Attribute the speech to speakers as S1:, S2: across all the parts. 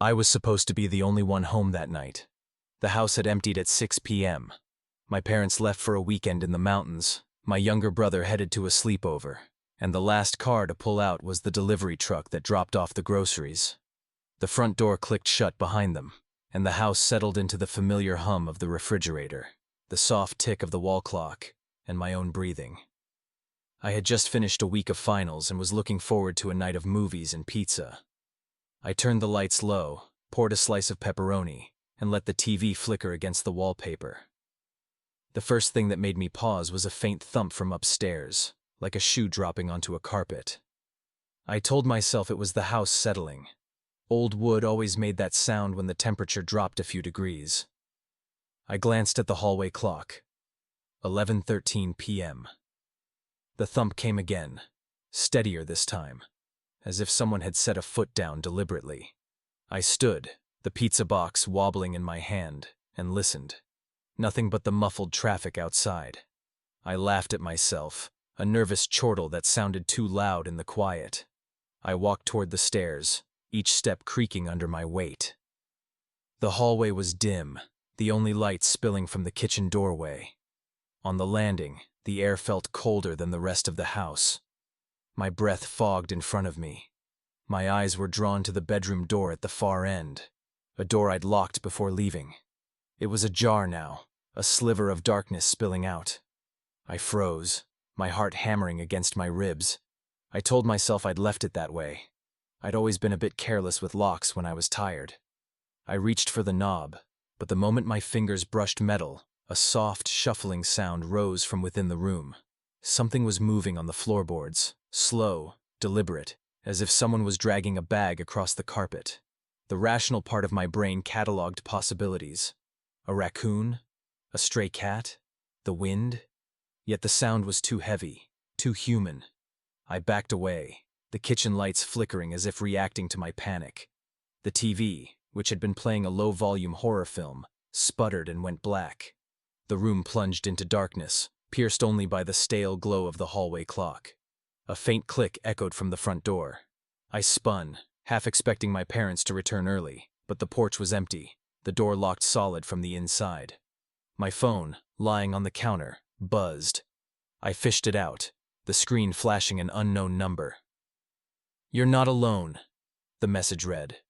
S1: I was supposed to be the only one home that night. The house had emptied at 6 p.m. My parents left for a weekend in the mountains, my younger brother headed to a sleepover, and the last car to pull out was the delivery truck that dropped off the groceries. The front door clicked shut behind them, and the house settled into the familiar hum of the refrigerator, the soft tick of the wall clock, and my own breathing. I had just finished a week of finals and was looking forward to a night of movies and pizza. I turned the lights low, poured a slice of pepperoni, and let the TV flicker against the wallpaper. The first thing that made me pause was a faint thump from upstairs, like a shoe dropping onto a carpet. I told myself it was the house settling. Old wood always made that sound when the temperature dropped a few degrees. I glanced at the hallway clock. 11:13 p.m. The thump came again, steadier this time, as if someone had set a foot down deliberately. I stood, the pizza box wobbling in my hand, and listened. Nothing but the muffled traffic outside. I laughed at myself, a nervous chortle that sounded too loud in the quiet. I walked toward the stairs, each step creaking under my weight. The hallway was dim, the only light spilling from the kitchen doorway. On the landing, the air felt colder than the rest of the house. My breath fogged in front of me. My eyes were drawn to the bedroom door at the far end, a door I'd locked before leaving. It was ajar now, a sliver of darkness spilling out. I froze, my heart hammering against my ribs. I told myself I'd left it that way. I'd always been a bit careless with locks when I was tired. I reached for the knob, but the moment my fingers brushed metal, a soft, shuffling sound rose from within the room. Something was moving on the floorboards, slow, deliberate, as if someone was dragging a bag across the carpet. The rational part of my brain catalogued possibilities. A raccoon? A stray cat? The wind? Yet the sound was too heavy, too human. I backed away, the kitchen lights flickering as if reacting to my panic. The TV, which had been playing a low-volume horror film, sputtered and went black. The room plunged into darkness, pierced only by the stale glow of the hallway clock. A faint click echoed from the front door. I spun, half expecting my parents to return early, but the porch was empty, the door locked solid from the inside. My phone, lying on the counter, buzzed. I fished it out, the screen flashing an unknown number. "You're not alone," the message read.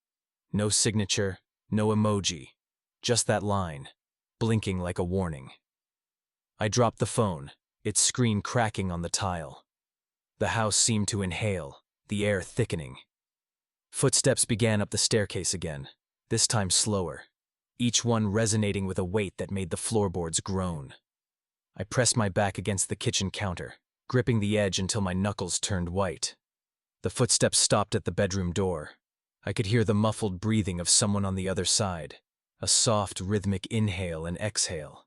S1: No signature, no emoji, just that line, blinking like a warning. I dropped the phone, its screen cracking on the tile. The house seemed to inhale, the air thickening. Footsteps began up the staircase again, this time slower, each one resonating with a weight that made the floorboards groan. I pressed my back against the kitchen counter, gripping the edge until my knuckles turned white. The footsteps stopped at the bedroom door. I could hear the muffled breathing of someone on the other side, a soft, rhythmic inhale and exhale.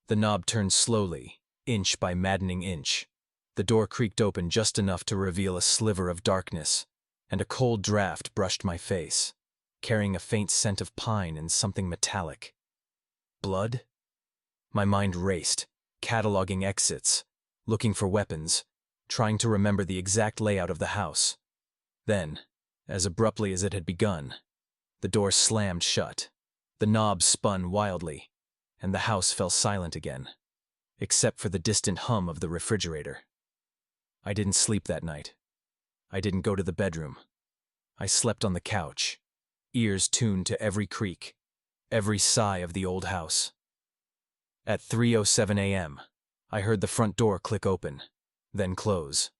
S1: The knob turned slowly, inch by maddening inch. The door creaked open just enough to reveal a sliver of darkness, and a cold draft brushed my face, carrying a faint scent of pine and something metallic. Blood? My mind raced, cataloging exits, looking for weapons, trying to remember the exact layout of the house. Then, as abruptly as it had begun, the door slammed shut. The knob spun wildly, and the house fell silent again, except for the distant hum of the refrigerator. I didn't sleep that night. I didn't go to the bedroom. I slept on the couch, ears tuned to every creak, every sigh of the old house. At 3:07 a.m., I heard the front door click open, then close.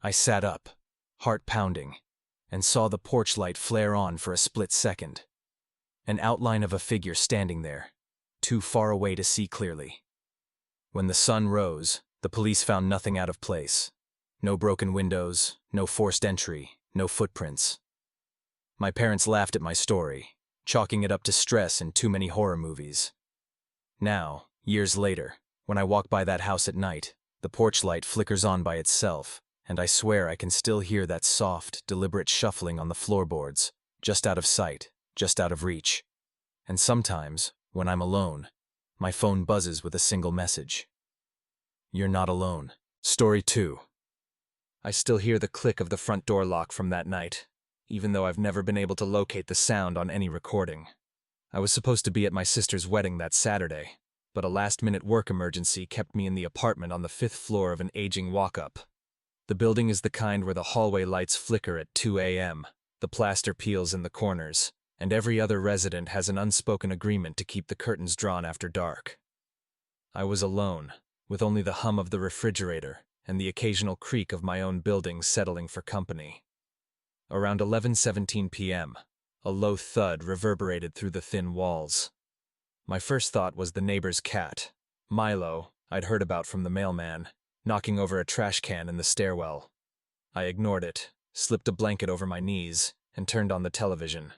S1: I sat up, heart pounding, and saw the porch light flare on for a split second. An outline of a figure standing there, too far away to see clearly. When the sun rose, the police found nothing out of place. No broken windows, no forced entry, no footprints. My parents laughed at my story, chalking it up to stress and too many horror movies. Now, years later, when I walk by that house at night, the porch light flickers on by itself, and I swear I can still hear that soft, deliberate shuffling on the floorboards, just out of sight, just out of reach. And sometimes, when I'm alone, my phone buzzes with a single message. You're not alone. Story 2. I still hear the click of the front door lock from that night, even though I've never been able to locate the sound on any recording. I was supposed to be at my sister's wedding that Saturday, but a last-minute work emergency kept me in the apartment on the 5th floor of an aging walk-up. The building is the kind where the hallway lights flicker at 2 a.m., the plaster peels in the corners, and every other resident has an unspoken agreement to keep the curtains drawn after dark. I was alone, with only the hum of the refrigerator and the occasional creak of my own building settling for company. Around 11:17 p.m., a low thud reverberated through the thin walls. My first thought was the neighbor's cat, Milo, I'd heard about from the mailman, knocking over a trash can in the stairwell. I ignored it, slipped a blanket over my knees, and turned on the television.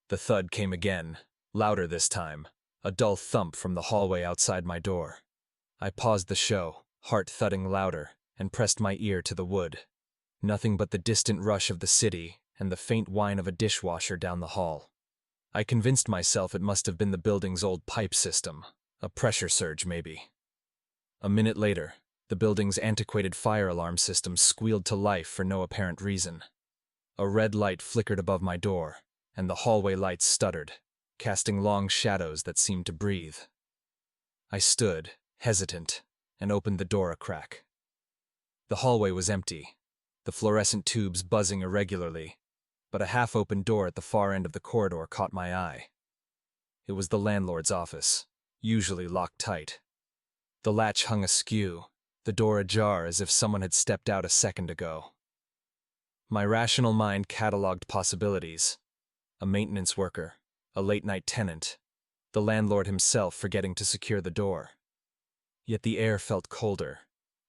S1: The thud came again, louder this time, a dull thump from the hallway outside my door. I paused the show, heart thudding louder, and pressed my ear to the wood. Nothing but the distant rush of the city and the faint whine of a dishwasher down the hall. I convinced myself it must have been the building's old pipe system, a pressure surge maybe. A minute later, the building's antiquated fire alarm system squealed to life for no apparent reason. A red light flickered above my door, and the hallway lights stuttered, casting long shadows that seemed to breathe. I stood, hesitant, and opened the door a crack. The hallway was empty, the fluorescent tubes buzzing irregularly, but a half-open door at the far end of the corridor caught my eye. It was the landlord's office, usually locked tight. The latch hung askew, the door ajar as if someone had stepped out a second ago. My rational mind catalogued possibilities. A maintenance worker, a late-night tenant, the landlord himself forgetting to secure the door. Yet the air felt colder,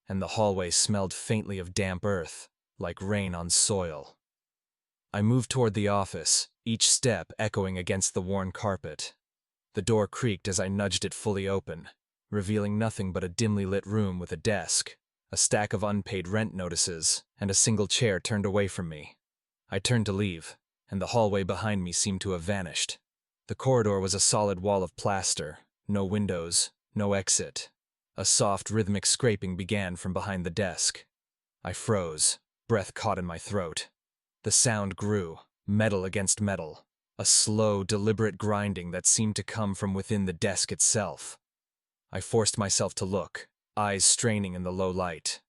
S1: and the hallway smelled faintly of damp earth, like rain on soil. I moved toward the office, each step echoing against the worn carpet. The door creaked as I nudged it fully open, revealing nothing but a dimly lit room with a desk, a stack of unpaid rent notices, and a single chair turned away from me. I turned to leave, and the hallway behind me seemed to have vanished. The corridor was a solid wall of plaster, no windows, no exit. A soft, rhythmic scraping began from behind the desk. I froze, breath caught in my throat. The sound grew, metal against metal, a slow, deliberate grinding that seemed to come from within the desk itself. I forced myself to look, eyes straining in the low light.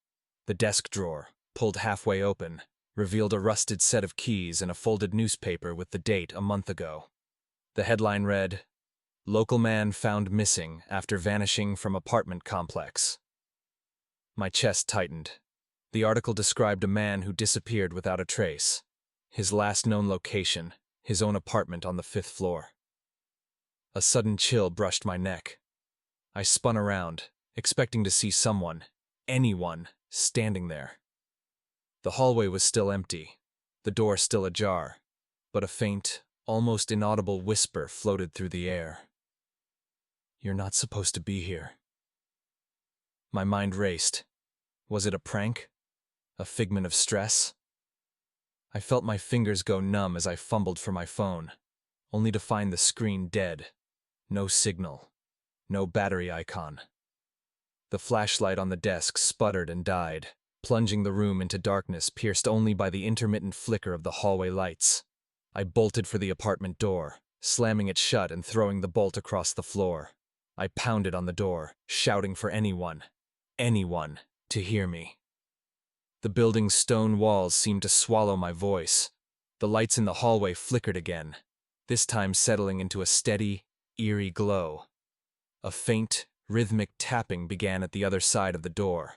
S1: The desk drawer, pulled halfway open, revealed a rusted set of keys and a folded newspaper with the date a month ago. The headline read, "Local man found missing after vanishing from apartment complex." My chest tightened. The article described a man who disappeared without a trace. His last known location, his own apartment on the 5th floor. A sudden chill brushed my neck. I spun around, expecting to see someone, anyone, standing there. The hallway was still empty, the door still ajar, but a faint, almost inaudible whisper floated through the air. "You're not supposed to be here." My mind raced. Was it a prank? A figment of stress? I felt my fingers go numb as I fumbled for my phone, only to find the screen dead. No signal. No battery icon. The flashlight on the desk sputtered and died, plunging the room into darkness pierced only by the intermittent flicker of the hallway lights. I bolted for the apartment door, slamming it shut and throwing the bolt across the floor. I pounded on the door, shouting for anyone, to hear me. The building's stone walls seemed to swallow my voice. The lights in the hallway flickered again, this time settling into a steady, eerie glow. A faint, rhythmic tapping began at the other side of the door,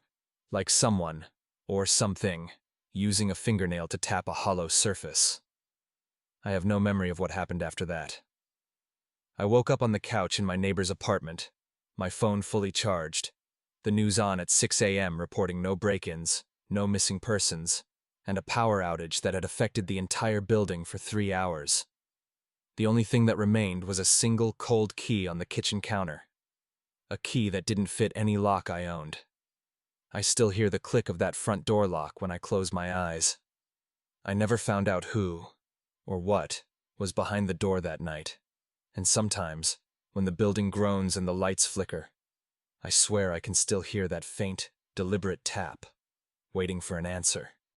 S1: like someone, or something, using a fingernail to tap a hollow surface. I have no memory of what happened after that. I woke up on the couch in my neighbor's apartment, my phone fully charged, the news on at 6 a.m. reporting no break-ins, no missing persons, and a power outage that had affected the entire building for 3 hours. The only thing that remained was a single cold key on the kitchen counter. A key that didn't fit any lock I owned. I still hear the click of that front door lock when I close my eyes. I never found out who, or what, was behind the door that night. And sometimes, when the building groans and the lights flicker, I swear I can still hear that faint, deliberate tap, waiting for an answer.